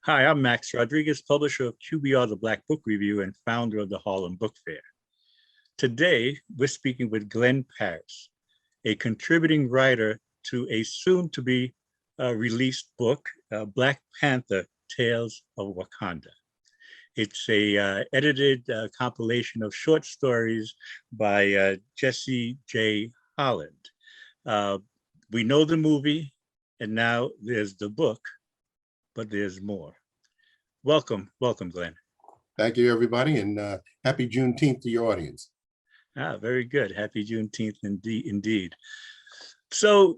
Hi, I'm Max Rodriguez, publisher of QBR, the Black Book Review, and founder of the Harlem Book Fair. Today, we're speaking with Glenn Parris, a contributing writer to a soon-to-be released book, Black Panther, Tales of Wakanda. It's a edited compilation of short stories by Jesse J. Holland. Uh, we know the movie, and now there's the book, but there's more. Welcome, Glenn. Thank you, everybody, and happy Juneteenth to your audience. Very good. Happy Juneteenth, indeed. So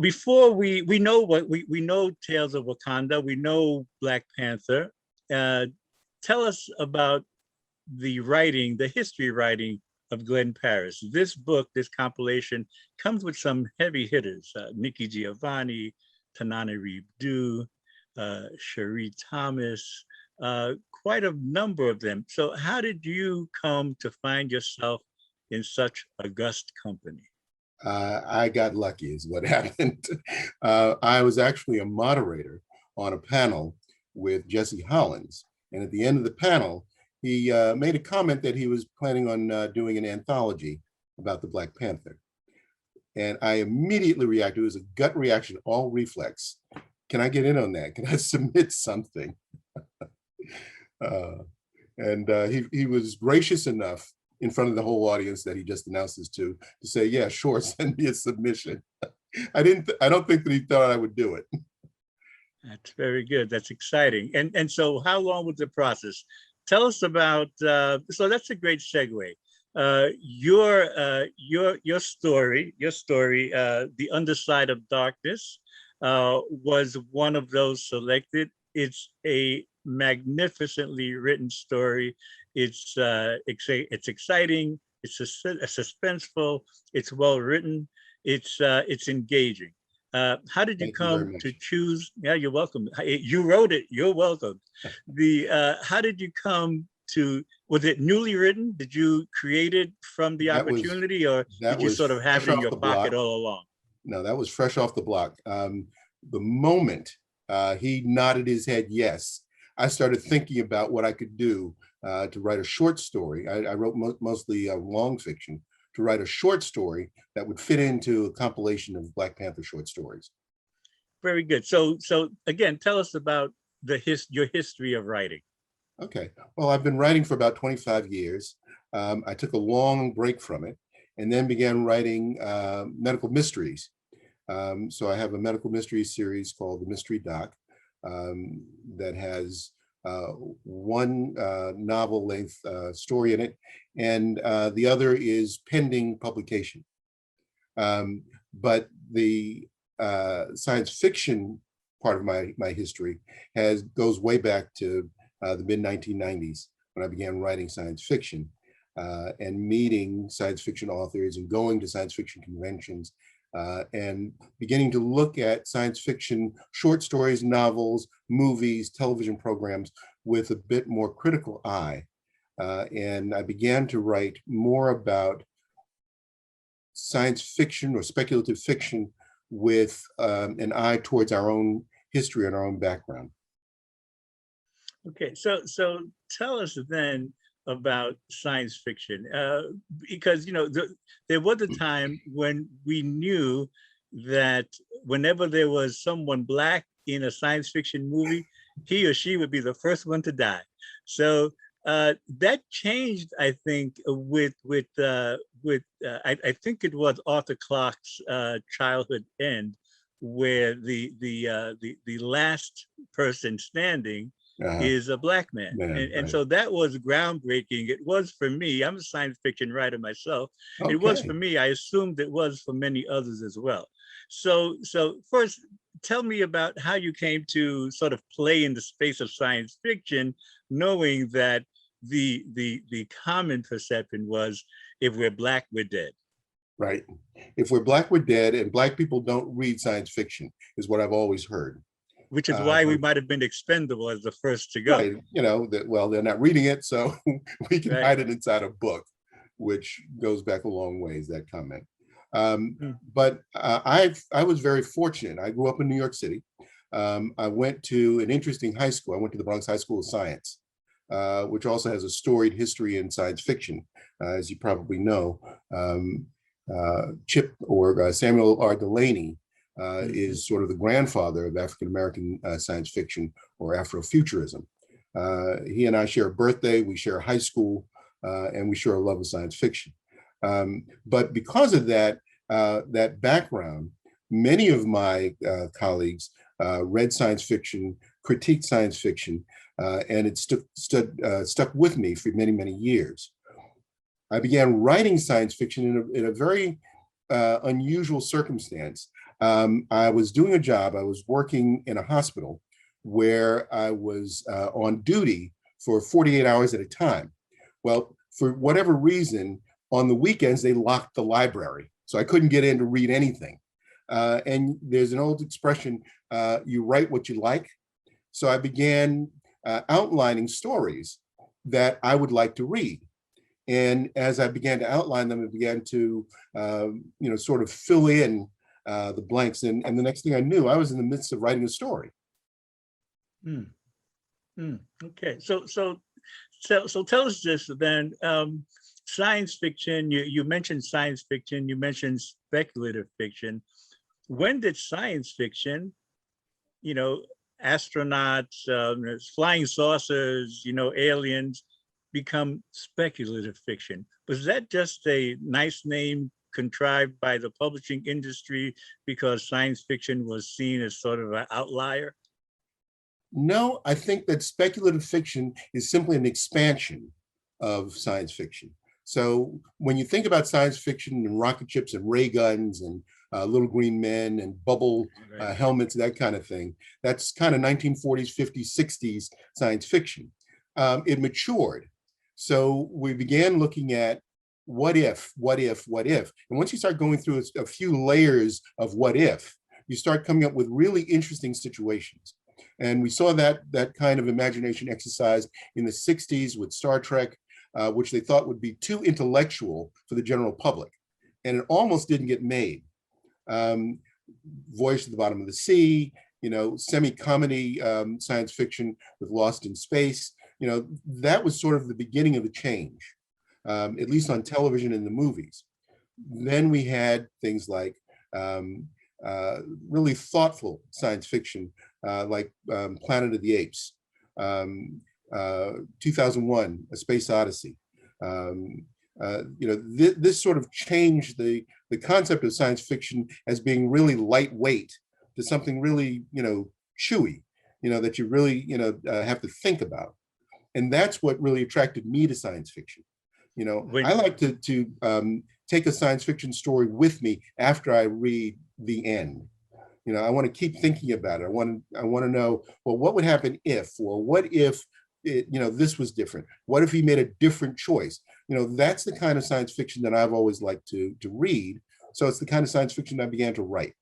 before we know what we know, Tales of Wakanda, we know Black Panther. Tell us about the writing, the history writing of Glenn Parris. This book, this compilation, comes with some heavy hitters: Nikki Giovanni, Tanana Reed-Dew, Cherie Thomas, quite a number of them. So how did you come to find yourself in such august company? I got lucky is what happened. I was actually a moderator on a panel with Jesse Hollins. And at the end of the panel, he made a comment that he was planning on doing an anthology about the Black Panther. And I immediately reacted. It was a gut reaction, all reflex. Can I get in on that? Can I submit something? He was gracious enough in front of the whole audience that he just announced this to say, yeah, sure, send me a submission. I don't think that he thought I would do it. That's very good. That's exciting. And so how long was the process? Tell us about, so that's a great segue. Your story, The Underside of Darkness, was one of those selected. It's a magnificently written story. It's exciting. It's suspenseful. It's well written. It's engaging. How did you come to choose? Yeah, you're welcome. You wrote it. You're welcome. How did you come to? Was it newly written? Did you create it from the opportunity, or did you sort of have it in your pocket all along? No, that was fresh off the block. The moment he nodded his head yes, I started thinking about what I could do to write a short story. I wrote mostly long fiction, to write a short story that would fit into a compilation of Black Panther short stories. Very good. So again, tell us about your history of writing. Okay. Well, I've been writing for about 25 years. I took a long break from it and then began writing medical mysteries. So I have a medical mystery series called The Mystery Doc that has one novel length story in it, and the other is pending publication. But the science fiction part of my history goes way back to the mid-1990s when I began writing science fiction and meeting science fiction authors and going to science fiction conventions and beginning to look at science fiction, short stories, novels, movies, television programs with a bit more critical eye. And I began to write more about science fiction or speculative fiction with an eye towards our own history and our own background. Okay, so tell us then about science fiction, because there was a time when we knew that whenever there was someone Black in a science fiction movie, he or she would be the first one to die. So that changed, I think, with I think it was Arthur Clarke's Childhood End, where the last person standing is a Black man. And so that was groundbreaking. It was for me. I'm a science fiction writer myself. Okay. It was for me. I assumed it was for many others as well. So first, tell me about how you came to sort of play in the space of science fiction, knowing that the common perception was, if we're Black, we're dead. Right. If we're Black, we're dead, and Black people don't read science fiction, is what I've always heard. Which is why we might have been expendable as the first to go. Right. Well, they're not reading it, so we can hide it inside a book, which goes back a long ways, that comment. But I was very fortunate. I grew up in New York City. I went to an interesting high school. I went to the Bronx High School of Science, which also has a storied history in science fiction, as you probably know. Samuel R. Delaney is sort of the grandfather of African American science fiction or Afrofuturism. He and I share a birthday, we share high school, and we share a love of science fiction. But because of that, that background, many of my colleagues read science fiction, critiqued science fiction, and it stuck with me for many, many years. I began writing science fiction in a very unusual circumstance. I was doing a job, I was working in a hospital where I was on duty for 48 hours at a time. Well, for whatever reason, on the weekends, they locked the library. So I couldn't get in to read anything. And there's an old expression, you write what you like. So I began outlining stories that I would like to read. And as I began to outline them, I began to, sort of fill in the blanks. And the next thing I knew, I was in the midst of writing a story. Okay, so tell us this then. Science fiction. You mentioned science fiction. You mentioned speculative fiction. When did science fiction, astronauts, flying saucers, aliens, become speculative fiction? Was that just a nice name contrived by the publishing industry because science fiction was seen as sort of an outlier? No, I think that speculative fiction is simply an expansion of science fiction. So when you think about science fiction and rocket ships and ray guns and little green men and bubble helmets, that kind of thing, that's kind of 1940s, 50s, 60s science fiction. It matured. So we began looking at what if? And once you start going through a few layers of what if, you start coming up with really interesting situations. And we saw that kind of imagination exercise in the 60s with Star Trek, which they thought would be too intellectual for the general public. And it almost didn't get made. Voyage to the Bottom of the Sea, semi-comedy science fiction with Lost in Space, that was sort of the beginning of the change, at least on television and the movies. Then we had things like really thoughtful science fiction, like Planet of the Apes, 2001, A Space Odyssey. This sort of changed the concept of science fiction as being really lightweight to something really, chewy, that you really, have to think about. And that's what really attracted me to science fiction. I like to take a science fiction story with me after I read the end. I want to keep thinking about it. I want to know, well, what would happen if, or what if this was different? What if he made a different choice? That's the kind of science fiction that I've always liked to read. So it's the kind of science fiction I began to write.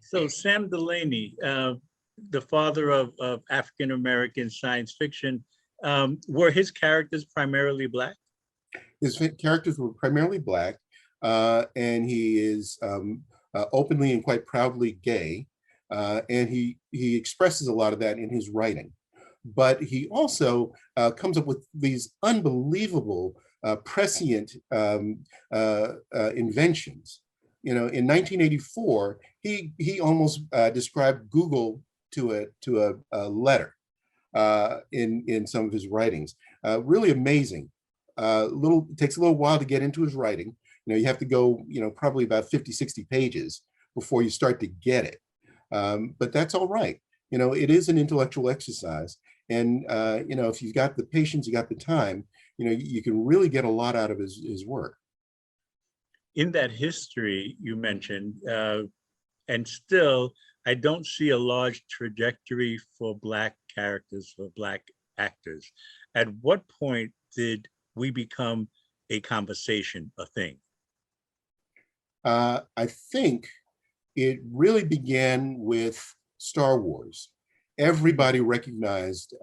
So Sam Delaney, the father of African-American science fiction, were his characters primarily Black? His characters were primarily Black, and he is openly and quite proudly gay, and he expresses a lot of that in his writing. But he also comes up with these unbelievable prescient inventions. In 1984, he almost described Google to a letter in some of his writings. Really amazing. It takes a little while to get into his writing. You have to go, probably about 50, 60 pages before you start to get it. But that's all right. It is an intellectual exercise. And, if you've got the patience, you got the time, you can really get a lot out of his work. In that history you mentioned, and still, I don't see a large trajectory for Black characters, for Black actors. At what point did we become a conversation, a thing? I think it really began with Star Wars. Everybody recognized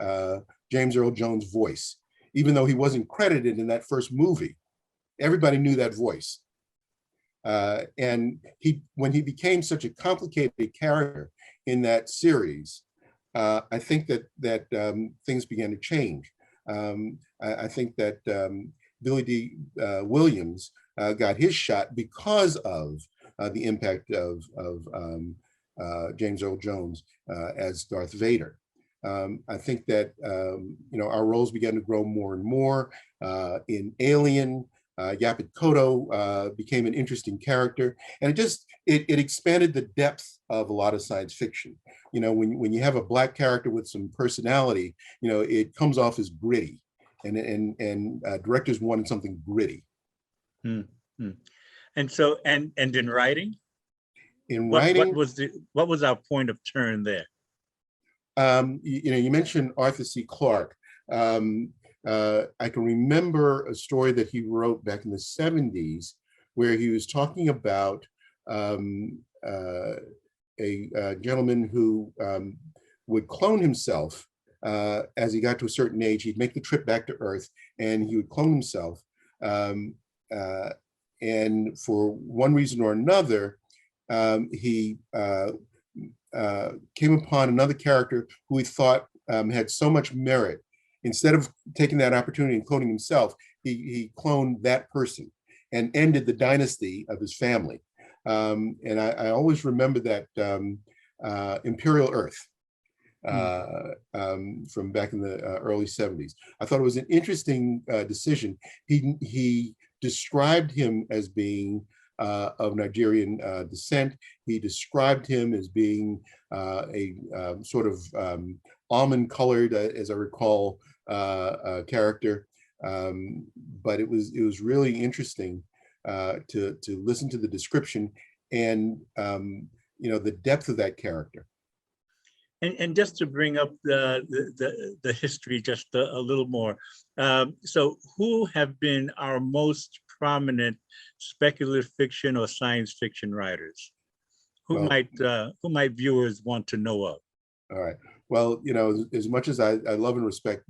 James Earl Jones' voice, even though he wasn't credited in that first movie. Everybody knew that voice. And when he became such a complicated character in that series, I think that things began to change. I think that Billy D. Williams got his shot because of the impact of James Earl Jones as Darth Vader. I think that our roles began to grow more and more. In Alien, Yaphet Kotto became an interesting character, and it expanded the depth of a lot of science fiction. When you have a Black character with some personality, it comes off as gritty, and directors wanted something gritty. Mm-hmm. And so, and in writing, In what writing, what was our point of turn there? You mentioned Arthur C. Clarke. I can remember a story that he wrote back in the 70s where he was talking about a gentleman who would clone himself as he got to a certain age. He'd make the trip back to Earth and he would clone himself. And for one reason or another, he came upon another character who he thought had so much merit. Instead of taking that opportunity and cloning himself, he cloned that person and ended the dynasty of his family. And I always remember that Imperial Earth from back in the early 70s. I thought it was an interesting decision. He described him as being of Nigerian descent. He described him as being a sort of almond colored, as I recall, character. But it was really interesting to listen to the description and the depth of that character. And just to bring up the history just a little more. So who have been our most prominent speculative fiction or science fiction writers? Who might viewers want to know of? All right. Well, as much as I love and respect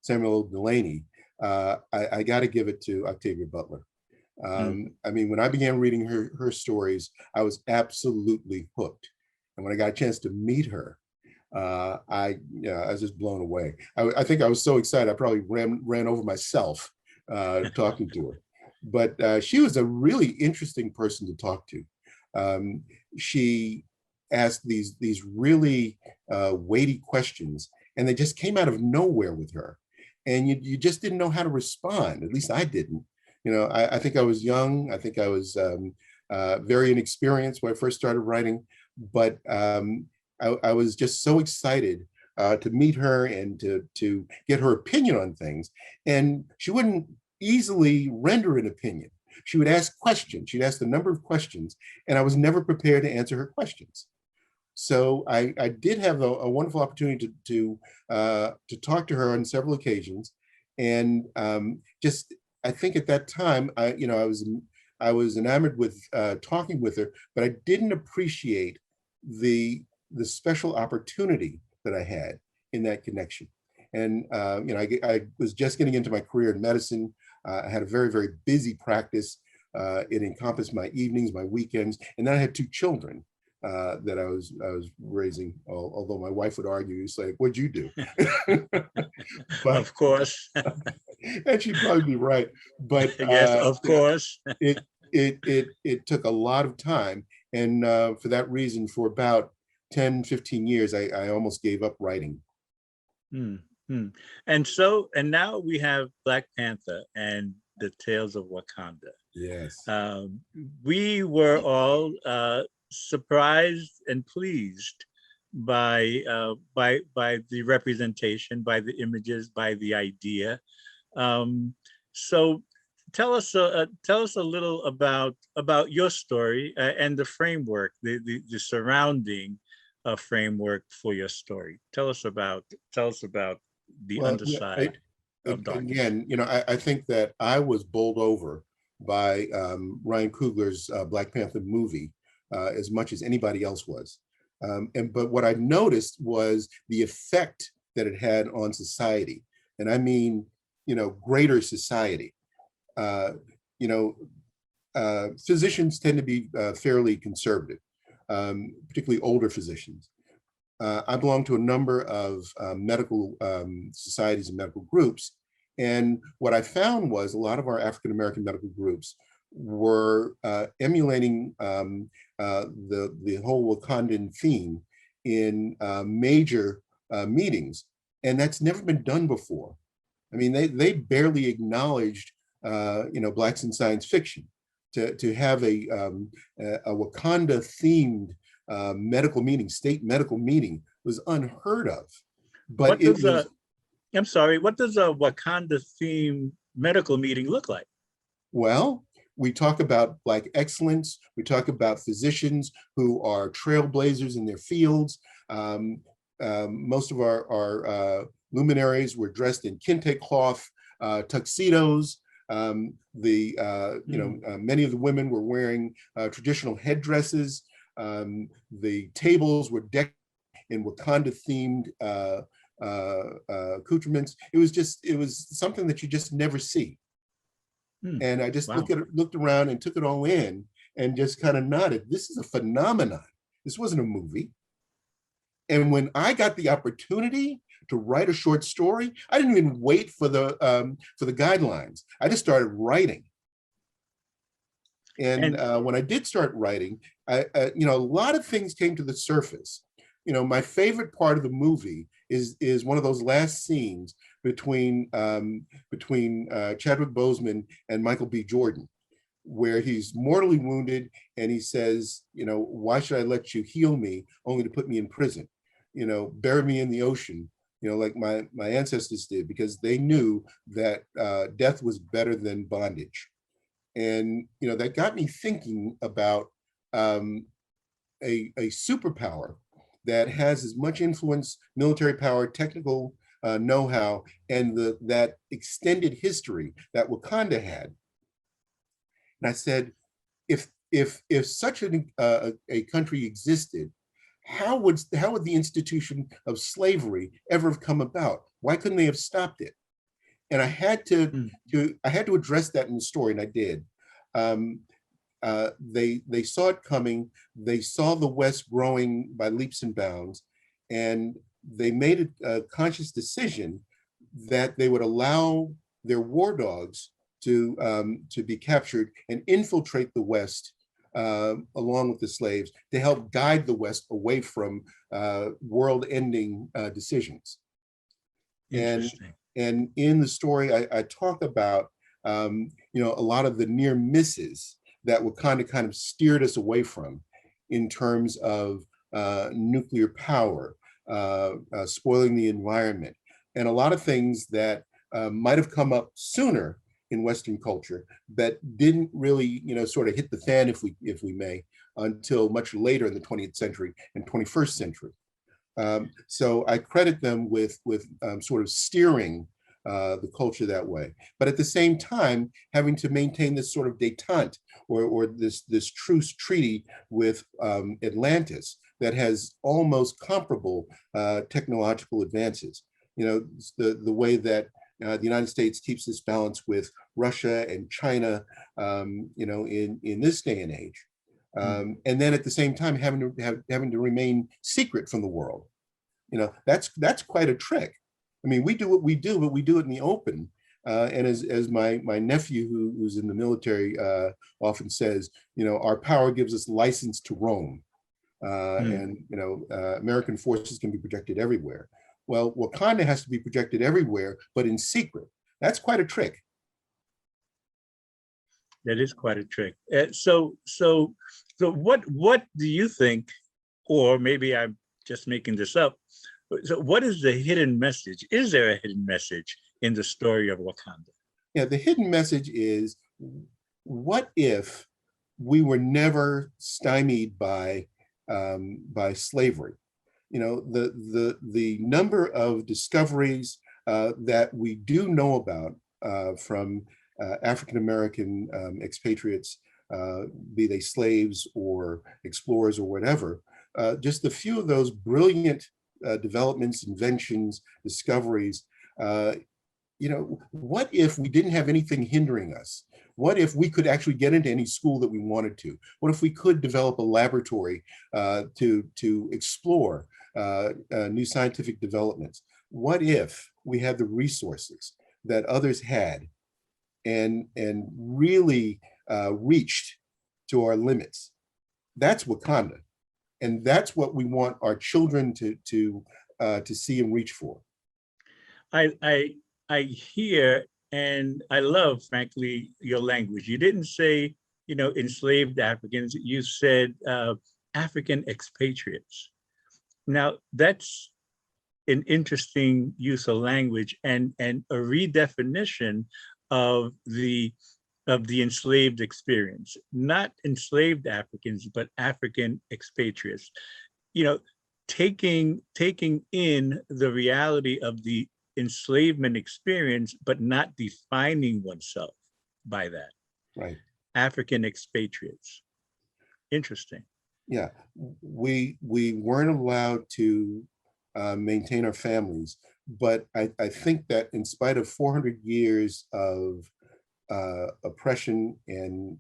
Samuel Delaney, I got to give it to Octavia Butler. I mean, when I began reading her stories, I was absolutely hooked. And when I got a chance to meet her, I was just blown away. I think I was so excited, I probably ran over myself talking to her. But she was a really interesting person to talk to. She asked these really weighty questions, and they just came out of nowhere with her. And you just didn't know how to respond. At least I didn't. I think I was young. I think I was very inexperienced when I first started writing. But I was just so excited to meet her and to get her opinion on things. And she wouldn't easily render an opinion. She would ask questions. She'd ask a number of questions, and I was never prepared to answer her questions. So I did have a wonderful opportunity to talk to her on several occasions, and I think at that time I was enamored with talking with her, but I didn't appreciate the special opportunity that I had in that connection. And I was just getting into my career in medicine. I had a very, very busy practice. It encompassed my evenings, my weekends, and then I had two children that I was raising. Although my wife would argue, say, "What'd you do?" But, of course, and she'd probably be right. But yes, of course, it took a lot of time, and for that reason, for about 10, 15 years, I almost gave up writing. Mm-hmm. And now we have Black Panther and the Tales of Wakanda. Yes. We were all surprised and pleased by the representation, by the images, by the idea. So tell us a little about your story and the framework, the surrounding framework for your story. Tell us about the underside of darkness. Again, I think that I was bowled over by Ryan Coogler's Black Panther movie as much as anybody else was. But what I noticed was the effect that it had on society. And I mean, greater society. Physicians tend to be fairly conservative, particularly older physicians. I belong to a number of medical societies and medical groups. And what I found was a lot of our African-American medical groups were emulating the whole Wakandan theme in major meetings. And that's never been done before. I mean, they barely acknowledged, Blacks in science fiction. To have a Wakanda themed medical meeting, state medical meeting, was unheard of. But What does I'm sorry, what does a Wakanda theme medical meeting look like? Well, we talk about Black excellence. We talk about physicians who are trailblazers in their fields. Most of our luminaries were dressed in kente cloth, tuxedos. Many of the women were wearing traditional headdresses. The tables were decked in Wakanda themed accoutrements. It was something that you just never see. And I just Wow. looked around and took it all in and just kind of nodded. This is a phenomenon. This wasn't a movie. And when I got the opportunity to write a short story, I didn't even wait for the guidelines. I just started writing. And when I did start writing, a lot of things came to the surface. My favorite part of the movie is one of those last scenes between Chadwick Boseman and Michael B. Jordan, where he's mortally wounded and he says, why should I let you heal me only to put me in prison? Bury me in the ocean, like my ancestors did, because they knew that death was better than bondage. And, that got me thinking about a superpower that has as much influence, military power, technical know-how, and that extended history that Wakanda had. And I said, if such a country existed, how would the institution of slavery ever have come about? Why couldn't they have stopped it? And I had to address that in the story, and I did. They saw it coming. They saw the West growing by leaps and bounds, and they made a conscious decision that they would allow their war dogs to be captured and infiltrate the West along with the slaves to help guide the West away from world-ending decisions. Interesting. And in the story, I talk about a lot of the near misses that Wakanda kind of steered us away from in terms of nuclear power, spoiling the environment, and a lot of things that might have come up sooner in Western culture that didn't really, sort of hit the fan, if we may, until much later in the 20th century and 21st century. So I credit them with sort of steering the culture that way, but at the same time having to maintain this sort of détente or this truce treaty with Atlantis that has almost comparable technological advances. The way that the United States keeps this balance with Russia and China, in this day and age. And then at the same time having to remain secret from the world. That's quite a trick. I mean, we do what we do, but we do it in the open. And as my nephew who's in the military often says, our power gives us license to roam. And American forces can be projected everywhere. Well, Wakanda has to be projected everywhere, but in secret. That's quite a trick. That is quite a trick. So what do you think, or maybe I'm just making this up, so what is the hidden message? Is there a hidden message in the story of Wakanda? Yeah, the hidden message is, what if we were never stymied by slavery? The number of discoveries that we do know about from African-American expatriates, be they slaves or explorers or whatever, just a few of those brilliant developments, inventions, discoveries. What if we didn't have anything hindering us? What if we could actually get into any school that we wanted to? What if we could develop a laboratory to explore new scientific developments. What if we had the resources that others had and really reached to our limits? That's Wakanda, and that's what we want our children to see and reach for. I hear and I love, frankly, your language. You didn't say, enslaved Africans. You said African expatriates. Now that's an interesting use of language and a redefinition of the enslaved experience, not enslaved Africans, but African expatriates. You know, taking in the reality of the enslavement experience, but not defining oneself by that. Right. African expatriates. Interesting. Yeah, we weren't allowed to maintain our families, but I think that in spite of 400 years of oppression and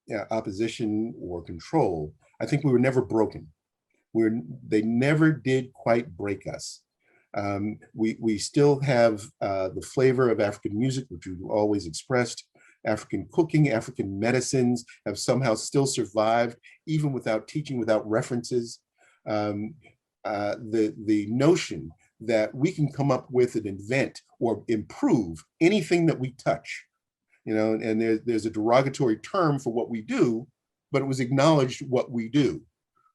yeah, opposition or control, I think we were never broken. They never did quite break us. We still have the flavor of African music, which we've always expressed. African cooking, African medicines have somehow still survived, even without teaching, without references. The notion that we can come up with and invent or improve anything that we touch, and there's a derogatory term for what we do, but it was acknowledged what we do,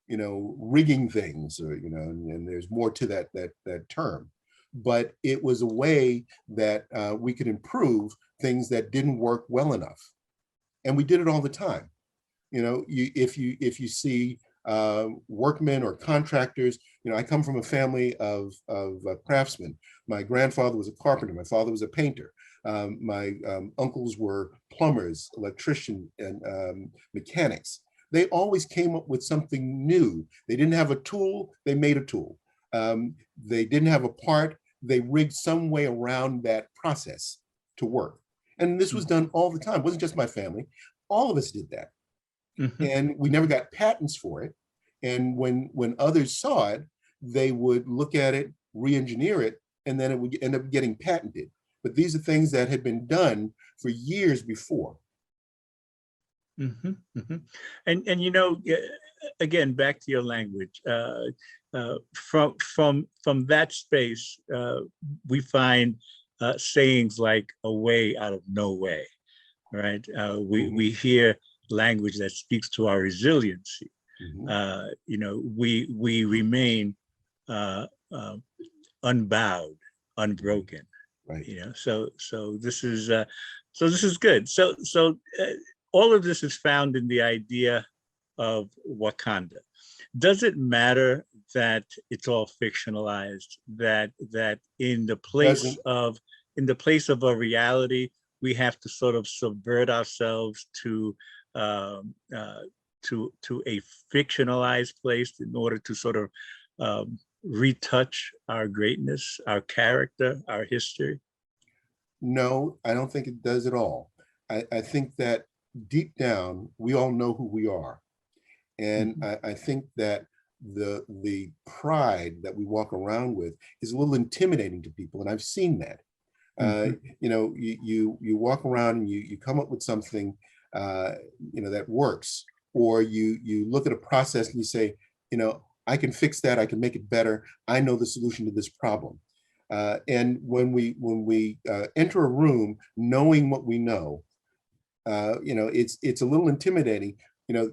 rigging things, or, and there's more to that term. But it was a way that we could improve things that didn't work well enough. And we did it all the time. If you see workmen or contractors, I come from a family of craftsmen. My grandfather was a carpenter. My father was a painter. My uncles were plumbers, electricians, and mechanics. They always came up with something new. They didn't have a tool, they made a tool. They didn't have a part, they rigged some way around that process to work. And this was done all the time. It wasn't just my family. All of us did that. Mm-hmm. And we never got patents for it. And when others saw it, they would look at it, re-engineer it, and then it would end up getting patented. But these are things that had been done for years before. Mm-hmm, mm-hmm. And again, back to your language. From that space, we find sayings like "a way out of no way," right? We hear language that speaks to our resiliency. Mm-hmm. We remain unbowed, unbroken. Right. So this is good. So all of this is found in the idea of Wakanda. Does it matter that it's all fictionalized? That in the place of a reality, we have to sort of subvert ourselves to a fictionalized place in order to sort of retouch our greatness, our character, our history? No, I don't think it does at all. I think that deep down, we all know who we are. And mm-hmm. I think that the pride that we walk around with is a little intimidating to people. And I've seen that. Mm-hmm. You walk around and you come up with something, that works, or you look at a process and you say, I can fix that. I can make it better. I know the solution to this problem. And when we enter a room knowing what we know, it's a little intimidating.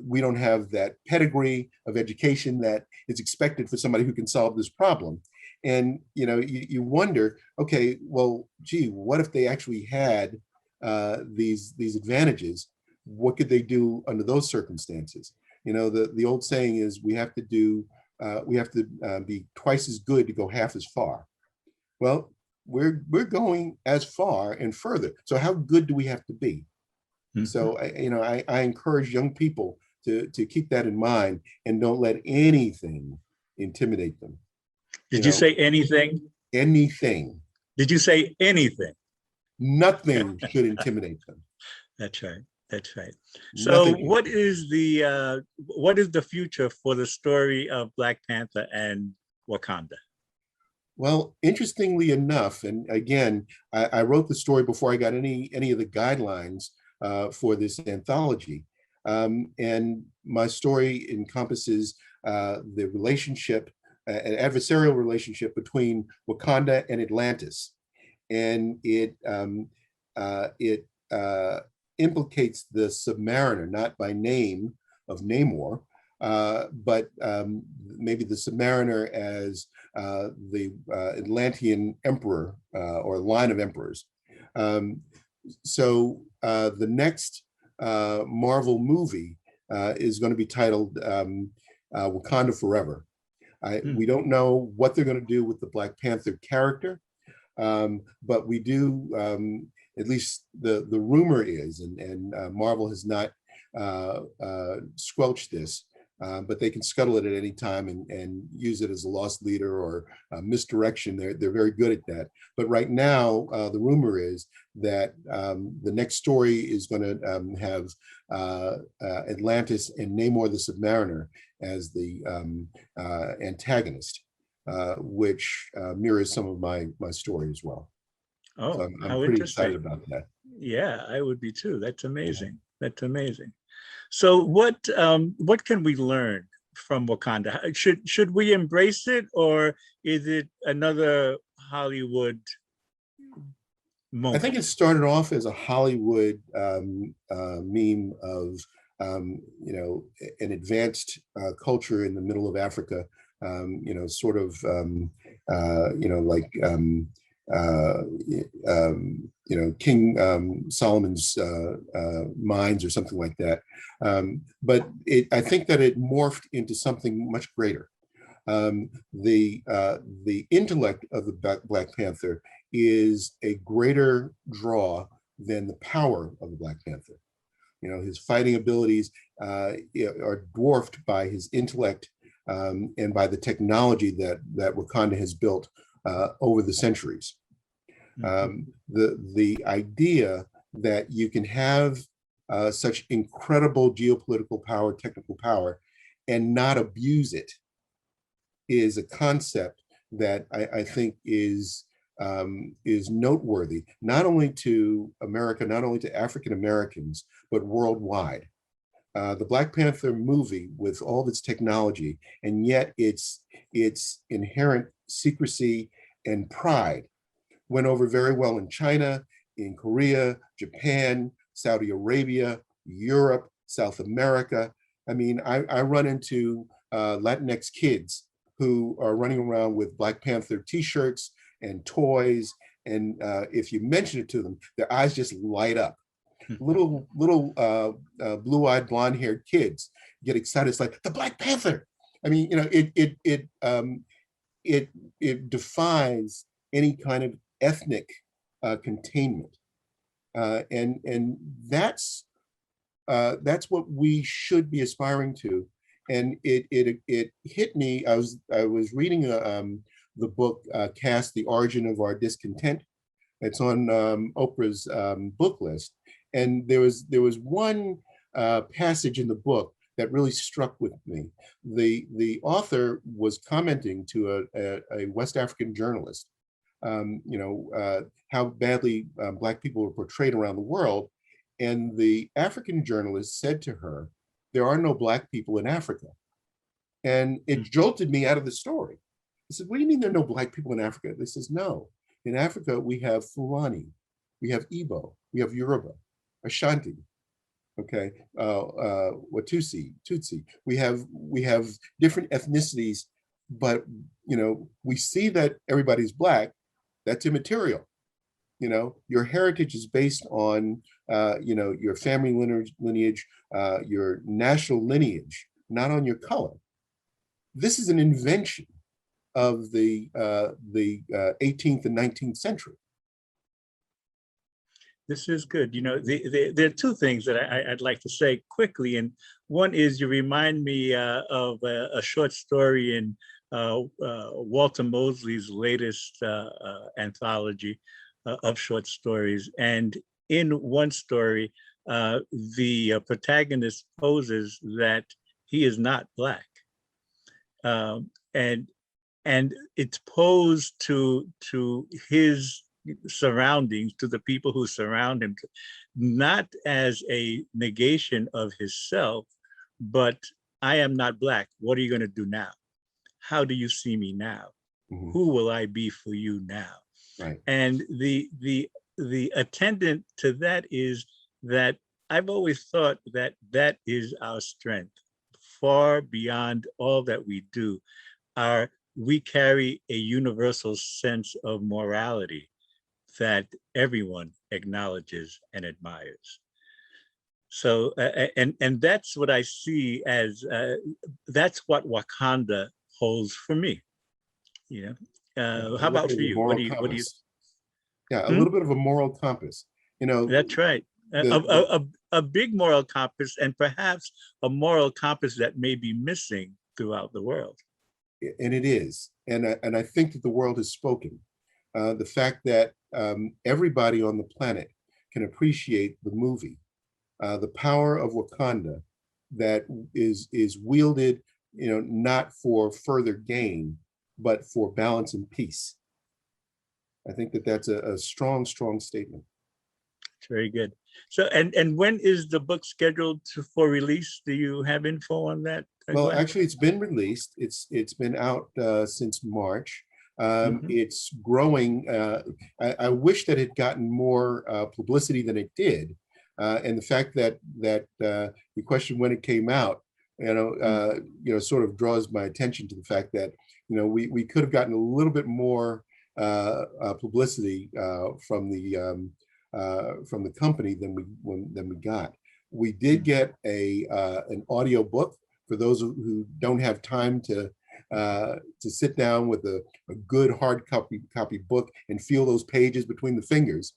We don't have that pedigree of education that is expected for somebody who can solve this problem. And, you wonder, okay, well, gee, what if they actually had these advantages? What could they do under those circumstances? The old saying is we have to be twice as good to go half as far. Well, we're going as far and further. So how good do we have to be? Mm-hmm. So I encourage young people to keep that in mind and don't let anything intimidate them. Did you say anything? Anything. Did you say anything? Nothing should intimidate them. That's right. That's right. So Nothing. what is the future for the story of Black Panther and Wakanda? Well, interestingly enough, and again, I wrote the story before I got any of the guidelines for this anthology, and my story encompasses the relationship, an adversarial relationship between Wakanda and Atlantis, and it implicates the Submariner, not by name of Namor, but maybe the Submariner as the Atlantean emperor or line of emperors. Um, so the next Marvel movie is going to be titled Wakanda Forever. Hmm. We don't know what they're going to do with the Black Panther character, but we do, at least the rumor is, and Marvel has not squelched this, but they can scuttle it at any time and use it as a lost leader or misdirection. They're very good at that. But right now, the rumor is that the next story is going to have Atlantis and Namor the Submariner as the antagonist, which mirrors some of my story as well. So Oh, I'm how pretty excited interesting. about that. Yeah, I would be too. That's Yeah. amazing. That's amazing. So what can we learn from Wakanda? Should we embrace it, or is it another Hollywood I think moment? it started off as a Hollywood meme of an advanced culture in the middle of Africa, sort of like uh, King Solomon's mines or something like that. But I think that it morphed into something much greater. The intellect of the Black Panther is a greater draw than the power of the Black Panther. His fighting abilities are dwarfed by his intellect, and by the technology that Wakanda has built over the centuries. Mhm. The idea that you can have such incredible geopolitical power, technical power, and not abuse it is a concept that I think is noteworthy, not only to America, not only to African Americans, but worldwide. The Black Panther movie, with all of its technology, and yet its inherent secrecy and pride, went over very well in China, in Korea, Japan, Saudi Arabia, Europe, South America. I mean, I run into Latinx kids who are running around with Black Panther t-shirts and toys. And if you mention it to them, their eyes just light up. Little blue-eyed, blonde-haired kids get excited. It's like the Black Panther. I mean, it defies any kind of ethnic containment, and that's what we should be aspiring to. And it hit me. I was reading the book Cast: The Origin of Our Discontent. It's on Oprah's book list, and there was one passage in the book that really struck with me. The author was commenting to a West African journalist, how badly Black people were portrayed around the world. And the African journalist said to her, "There are no Black people in Africa." And it jolted me out of the story. I said, "What do you mean there are no Black people in Africa?" They says, "No. In Africa, we have Fulani, we have Igbo, we have Yoruba, Ashanti, okay, Watusi, Tutsi. We have different ethnicities, but we see that everybody's Black. That's immaterial. Your heritage is based on your family lineage, your national lineage, not on your color. This is an invention of the 18th and 19th century." This is good. There are two things that I'd like to say quickly, and one is you remind me of a short story in Walter Mosley's latest anthology of short stories. And in one story, uh, the protagonist poses that he is not Black. Um, and it's posed to his surroundings, to the people who surround him, not as a negation of himself, but I am not Black. What are you going to do now? How do you see me now? Mhm. Who will I be for you now? Right. And the attendant to that is that I've always thought that that is our strength, far beyond all that we do. We carry a universal sense of morality that everyone acknowledges and admires. So, and that's what I see as, that's what Wakanda holds for me. You know, A how little about bit for of a you? moral What do you? compass. Yeah, a Hmm? little bit of a moral compass. You know, That's right. the A big moral compass, and perhaps a moral compass that may be missing throughout the world. and it is, and I think that the world has spoken. The fact that everybody on the planet can appreciate the movie, the power of Wakanda, that is wielded, not for further gain, but for balance and peace. I think that that's a strong, strong statement. Very good. So, and when is the book scheduled for release? Do you have info on that, Well, Glenn? actually, it's been released. It's been out since March. Mhm. It's growing. I wish that it gotten more publicity than it did, and the fact that you question when it came out, Mm. sort of draws my attention to the fact that we could have gotten a little bit more publicity from the company than we got. We did Mm. get an audio book for those who don't have time to sit down with a good hard copy book and feel those pages between the fingers.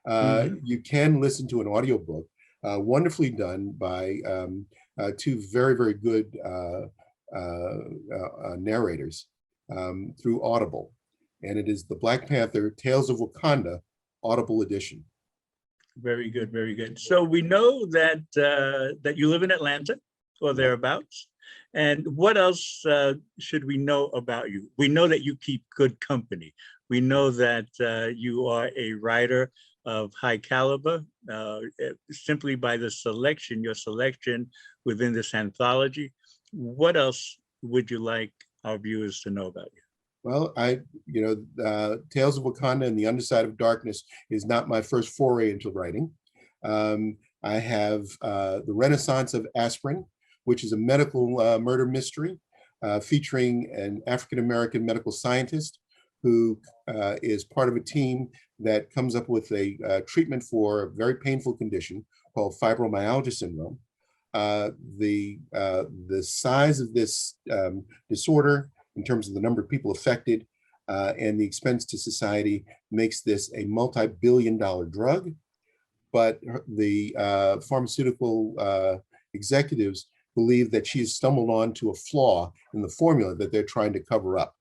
Mhm. You can listen to an audiobook, wonderfully done by two very, very good narrators through Audible. And it is the Black Panther Tales of Wakanda Audible edition. Very good, very good. So we know that that you live in Atlanta or Yeah. thereabouts. And what else should we know about you? We know that you keep good company. We know that you are a writer of high caliber, simply by the selection, your selection within this anthology. What else would you like our viewers to know about you? Well, Tales of Wakanda and the Underside of Darkness is not my first foray into writing. I have The Renaissance of Aspirin, which is a medical murder mystery featuring an African-American medical scientist who is part of a team that comes up with a treatment for a very painful condition called fibromyalgia syndrome. The size of this disorder in terms of the number of people affected and the expense to society makes this a multi-billion-dollar drug. But the pharmaceutical executives believe that she's stumbled onto a flaw in the formula that they're trying to cover up.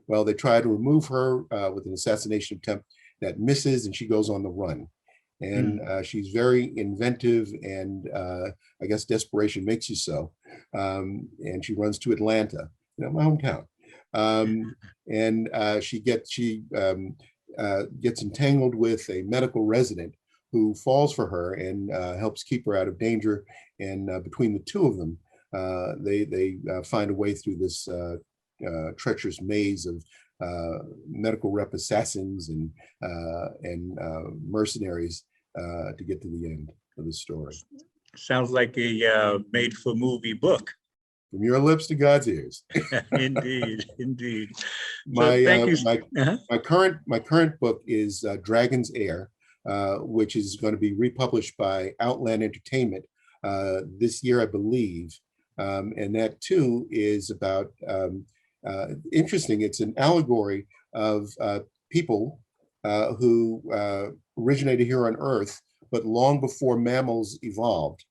Well, they try to remove her with an assassination attempt that misses, and she goes on the run. And she's very inventive, and I guess desperation makes you so. And she runs to Atlanta, my hometown. And she gets entangled with a medical resident who falls for her and helps keep her out of danger. And between the two of them, they find a way through this treacherous maze of medical rep assassins and mercenaries to get to the end of the story. Sounds like a made-for-movie book. From your lips to God's ears. Indeed, indeed. So My thank you. my current book is Dragon's Heir, which is going to be republished by Outland Entertainment this year, I believe. And that too is about interesting. It's an allegory of people who originated here on Earth, but long before mammals evolved.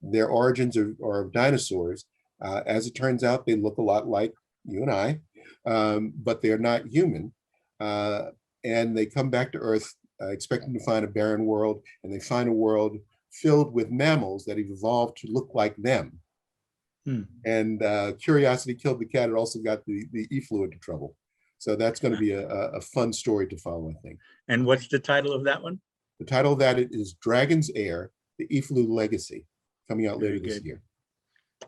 Their origins are of dinosaurs. As it turns out, they look a lot like you and I, but they're not human. And they come back to Earth expecting to find a barren world, and they find a world filled with mammals that have evolved to look like them. Hmm. And curiosity killed the cat. It also got the e-flu into trouble. So that's going to be a fun story to follow, I think. And what's the title of that one? The title of that is Dragon's Heir, the e-flu Legacy, coming out later this year.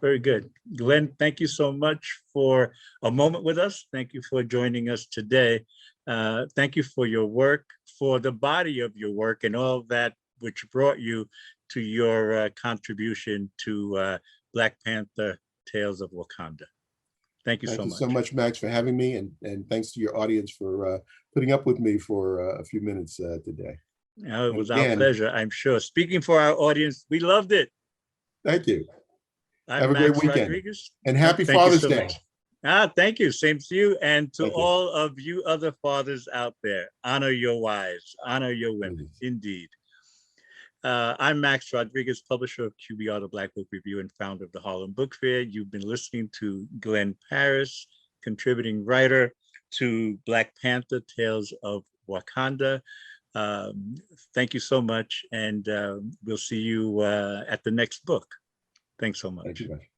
Very good. Glenn, thank you so much for a moment with us. Thank you for joining us today. Thank you for your work, for the body of your work and all that which brought you to your contribution to Black Panther Tales of Wakanda. Thank you so much. Thank you so much, Max, for having me. And thanks to your audience for putting up with me for a few minutes today. It was our pleasure, I'm sure. Speaking for our audience, we loved it. Thank you. Have a great weekend. Rodriguez. And happy Father's Day. Thank you. Same to you. And to Thank you. all of you other fathers out there, honor your wives, honor your women, indeed. I'm Max Rodriguez, publisher of QBR, the Black Book Review, and founder of the Harlem Book Fair. You've been listening to Glenn Parris, contributing writer to Black Panther Tales of Wakanda. Thank you so much. And we'll see you at the next book. Thanks so much. Thank you much.